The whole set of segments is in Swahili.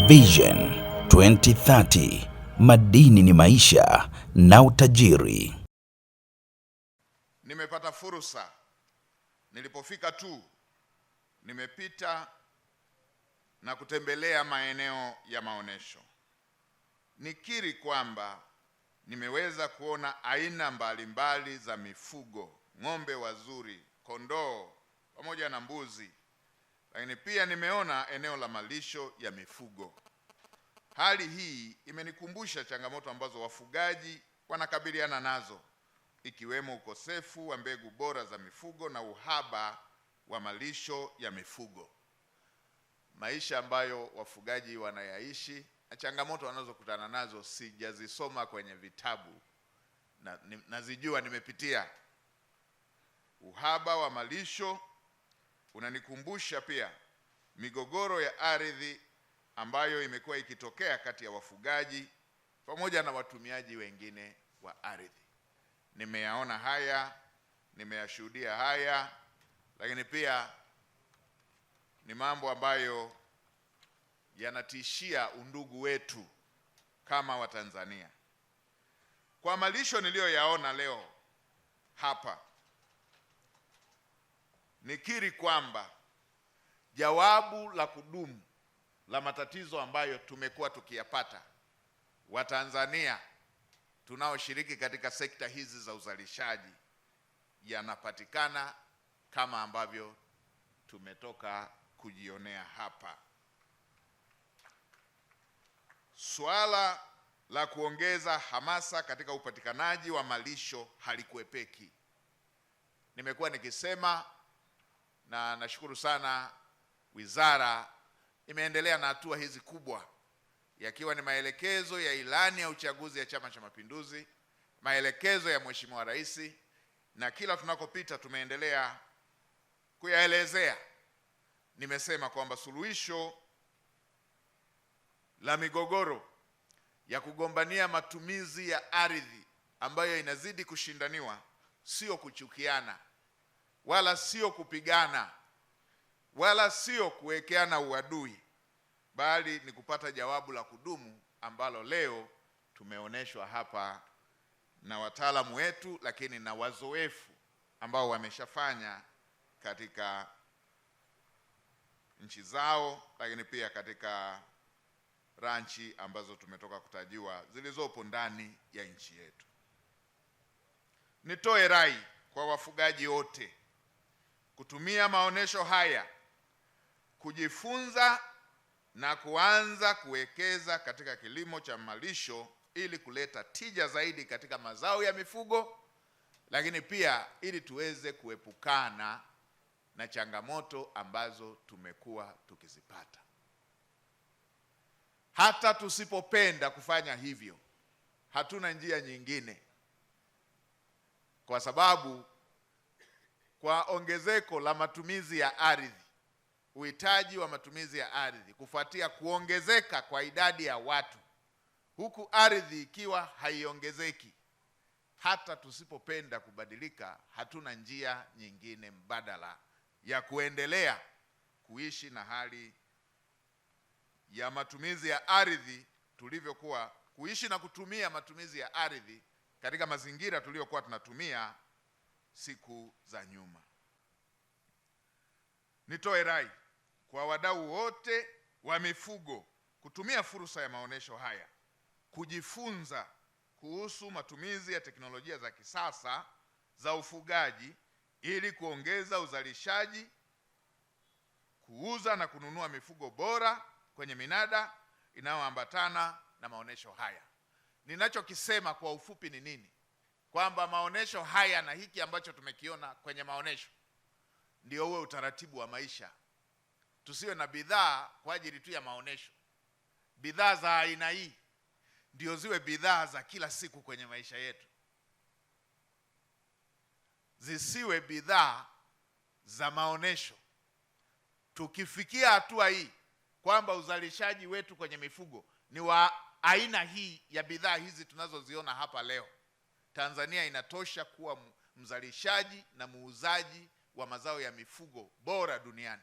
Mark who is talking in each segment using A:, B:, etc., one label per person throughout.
A: Vision 2030, madini ni maisha na utajiri.
B: Nimepata fursa, nilipofika tu nimepita na kutembelea maeneo ya maonesho. Nikiri kwamba nimeweza kuona aina mbalimbali za mifugo, ng'ombe wazuri, kondoo pamoja na mbuzi. Lakini pia nimeona eneo la malisho ya mifugo. Hali hii imenikumbusha changamoto ambazo wafugaji wanakabiliana nazo, ikiwemo ukosefu wa mbegu bora za mifugo na uhaba wa malisho ya mifugo. Maisha ambayo wafugaji wanayaishi na changamoto wanazokutana nazo sijazisoma kwenye vitabu na nazijua, nimepitia. Uhaba wa malisho unanikumbusha pia migogoro ya ardhi ambayo imekuwa ikitokea kati ya wafugaji pamoja na watumiaji wengine wa ardhi. Nimeyaona haya, nimeyashuhudia haya, lakini pia ni mambo ambayo yanatishia undugu wetu kama Watanzania. Kwa malisho niliyoyaona leo hapa, nikiri kwamba jawabu la kudumu la matatizo ambayo tumekuwa tukiyapata Watanzania tunaoshiriki katika sekta hizi za uzalishaji yanapatikana kama ambavyo tumetoka kujionea hapa. Suala la kuongeza hamasa katika upatikanaji wa malisho halikuepeki. Nimekuwa nikisema na nashukuru sana wizara imeendelea na hatua hizi kubwa, yakiwa ni maelekezo ya ilani ya uchaguzi ya Chama cha Mapinduzi, maelekezo ya Mheshimiwa Rais, na kila tunakopita tumeendelea kuyaelezea. Nimesema kwamba suluhisho la migogoro ya kugombania matumizi ya ardhi ambayo inazidi kushindaniwa sio kuchukiana, wala sio kupigana, wala sio kuwekeana uadui, bali ni kupata jawabu la kudumu ambalo leo tumeonyeshwa hapa na wataalamu wetu, lakini na wazoefu ambao wameshafanya katika nchi zao, lakini pia katika ranchi ambazo tumetoka kutajiwa zilizopo ndani ya nchi yetu. Nitoe rai kwa wafugaji wote kutumia maonesho haya kujifunza na kuanza kuwekeza katika kilimo cha malisho ili kuleta tija zaidi katika mazao ya mifugo, lakini pia ili tuweze kuepukana na changamoto ambazo tumekuwa tukizipata. Hata tusipopenda kufanya hivyo, hatuna njia nyingine, kwa sababu kwa ongezeko la matumizi ya ardhi, uhitaji wa matumizi ya ardhi kufuatia kuongezeka kwa idadi ya watu, huku ardhi ikiwa haiongezeki, hata tusipopenda kubadilika, hatuna njia nyingine mbadala ya kuendelea kuishi na hali ya matumizi ya ardhi tulivyokuwa kuishi na kutumia matumizi ya ardhi katika mazingira tuliyokuwa tunatumia siku za nyuma. Nitoe rai kwa wadau wote wa mifugo kutumia fursa ya maonesho haya kujifunza kuhusu matumizi ya teknolojia za kisasa za ufugaji ili kuongeza uzalishaji, kuuza na kununua mifugo bora kwenye minada inayoambatana na maonesho haya. Ninachokisema kwa ufupi ni nini? Kwamba maonesho haya na hiki ambacho tumekiona kwenye maonesho ndio uwe utaratibu wa maisha. Tusiwe na bidhaa kwa ajili tu ya maonesho. Bidhaa za aina hii ndio ziwe bidhaa za kila siku kwenye maisha yetu. Zisiwe bidhaa za maonesho. Tukifikia hatua hii kwamba uzalishaji wetu kwenye mifugo ni wa aina hii ya bidhaa hizi tunazoziona hapa leo, Tanzania inatosha kuwa mzalishaji na muuzaji wa mazao ya mifugo bora duniani.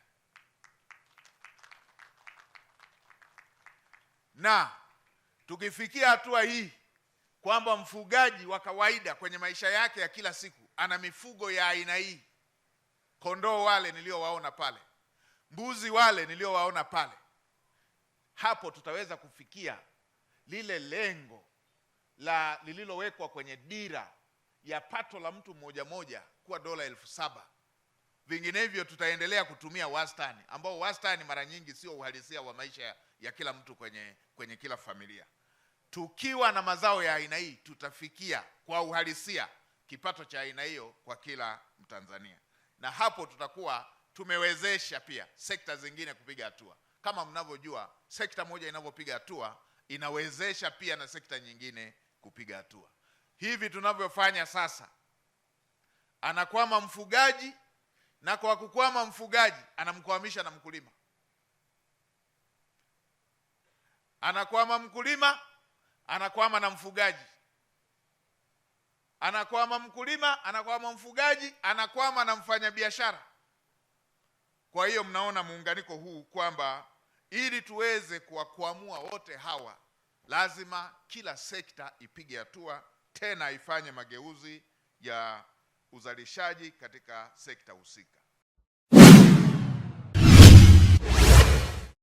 B: Na tukifikia hatua hii kwamba mfugaji wa kawaida kwenye maisha yake ya kila siku ana mifugo ya aina hii, kondoo wale niliowaona pale, mbuzi wale niliowaona pale, hapo tutaweza kufikia lile lengo la lililowekwa kwenye dira ya pato la mtu mmoja moja kuwa $7,000. Vinginevyo tutaendelea kutumia wastani, ambao wastani mara nyingi sio uhalisia wa maisha ya kila mtu kwenye kila familia. Tukiwa na mazao ya aina hii tutafikia kwa uhalisia kipato cha aina hiyo kwa kila Mtanzania, na hapo tutakuwa tumewezesha pia sekta zingine kupiga hatua. Kama mnavyojua, sekta moja inavyopiga hatua inawezesha pia na sekta nyingine kupiga hatua. Hivi tunavyofanya sasa, anakwama mfugaji, na kwa kukwama mfugaji anamkwamisha na mkulima. Anakwama mkulima, anakwama na mfugaji. Anakwama mkulima, anakwama mfugaji, anakwama na mfanyabiashara. Kwa hiyo mnaona muunganiko huu kwamba ili tuweze kuwakwamua wote hawa, lazima kila sekta ipige hatua, tena ifanye mageuzi ya uzalishaji katika sekta husika.